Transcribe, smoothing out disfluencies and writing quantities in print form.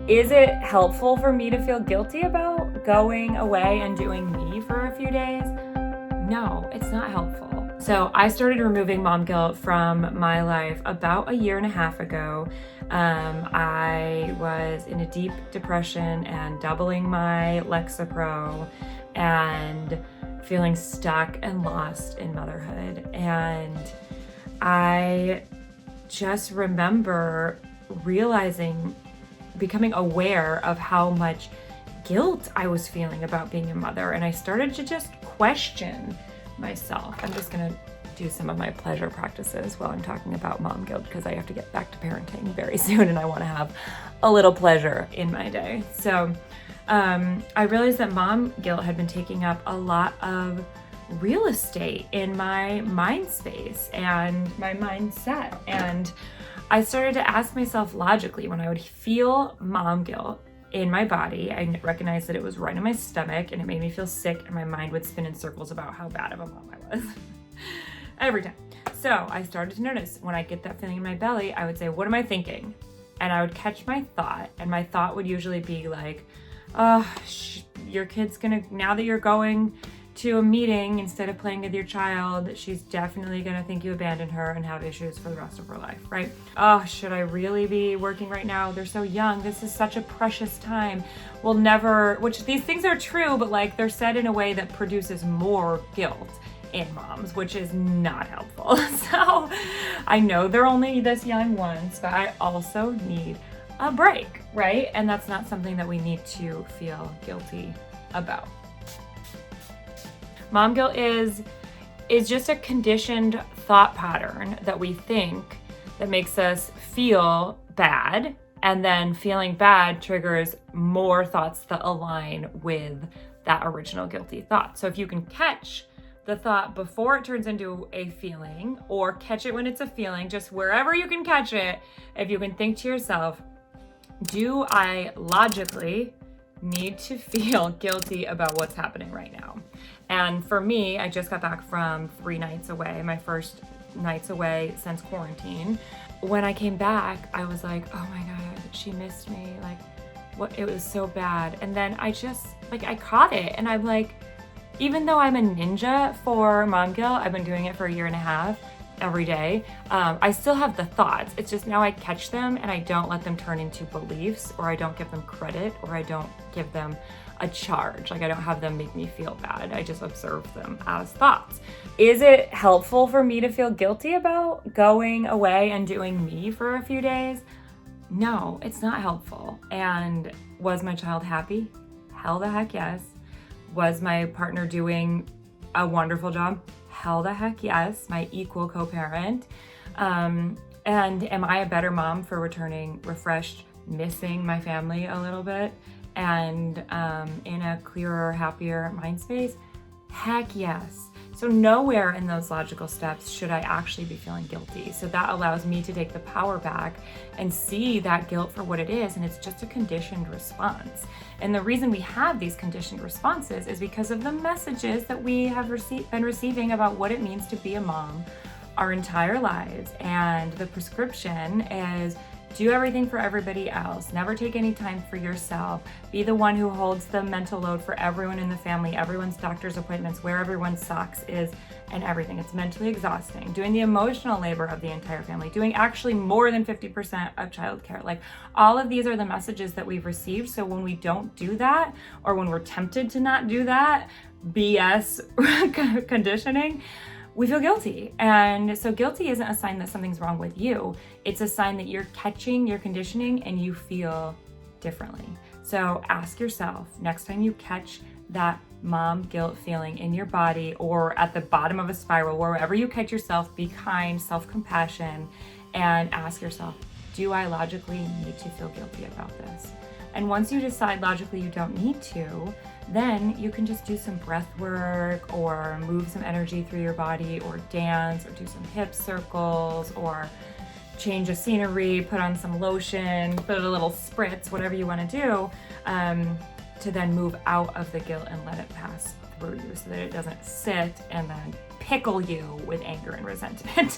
Is it helpful for me to feel guilty about going away and doing me for a few days? No, it's not helpful. So I started removing mom guilt from my life about a year and a half ago. I was in a deep depression and doubling my Lexapro and feeling stuck and lost in motherhood. And I just remember becoming aware of how much guilt I was feeling about being a mother. And I started to just question myself. I'm just gonna do some of my pleasure practices while I'm talking about mom guilt because I have to get back to parenting very soon and I wanna have a little pleasure in my day. So I realized that mom guilt had been taking up a lot of real estate in my mind space and my mindset. And I started to ask myself logically when I would feel mom guilt in my body, I recognized that it was right in my stomach and it made me feel sick and my mind would spin in circles about how bad of a mom I was every time. So I started to notice when I get that feeling in my belly, I would say, what am I thinking? And I would catch my thought, and my thought would usually be like, oh, your kid's now that you're going to a meeting instead of playing with your child, she's definitely gonna think you abandoned her and have issues for the rest of her life, right? Oh, should I really be working right now? They're so young. This is such a precious time. We'll never, which these things are true, but like they're said in a way that produces more guilt in moms, which is not helpful. So I know they're only this young once, but I also need a break, right? And that's not something that we need to feel guilty about. Mom guilt is just a conditioned thought pattern that we think that makes us feel bad, and then feeling bad triggers more thoughts that align with that original guilty thought. So if you can catch the thought before it turns into a feeling, or catch it when it's a feeling, just wherever you can catch it, if you can think to yourself, do I logically need to feel guilty about what's happening right now? And for me, I just got back from 3 nights away, my first nights away since quarantine. When I came back, I was like, oh my God, she missed me. Like, what? It was so bad. And then I caught it. And I'm like, even though I'm a ninja for mom guilt, I've been doing it for a year and a half every day, I still have the thoughts. It's just now I catch them and I don't let them turn into beliefs, or I don't give them credit, or I don't give them a charge. Like I don't have them make me feel bad. I just observe them as thoughts. Is it helpful for me to feel guilty about going away and doing me for a few days? No, it's not helpful. And was my child happy? Hell the heck yes. Was my partner doing a wonderful job? Hell the heck yes. My equal co-parent. And am I a better mom for returning refreshed, missing my family a little bit, and in a clearer, happier mind space? Heck yes. So nowhere in those logical steps should I actually be feeling guilty. So that allows me to take the power back and see that guilt for what it is, and it's just a conditioned response. And the reason we have these conditioned responses is because of the messages that we have been receiving about what it means to be a mom our entire lives. And the prescription is do everything for everybody else. Never take any time for yourself. Be the one who holds the mental load for everyone in the family, everyone's doctor's appointments, where everyone's socks is, and everything. It's mentally exhausting. Doing the emotional labor of the entire family, doing actually more than 50% of childcare. Like all of these are the messages that we've received. So when we don't do that, or when we're tempted to not do that, BS conditioning, we feel guilty. And so guilty isn't a sign that something's wrong with you. It's a sign that you're catching your conditioning and you feel differently. So ask yourself, next time you catch that mom guilt feeling in your body or at the bottom of a spiral, wherever you catch yourself, be kind, self-compassion, and ask yourself, do I logically need to feel guilty about this? And once you decide logically you don't need to, then you can just do some breath work or move some energy through your body or dance or do some hip circles or change of scenery, put on some lotion, put a little spritz, whatever you want to do, to then move out of the guilt and let it pass through you so that it doesn't sit and then pickle you with anger and resentment.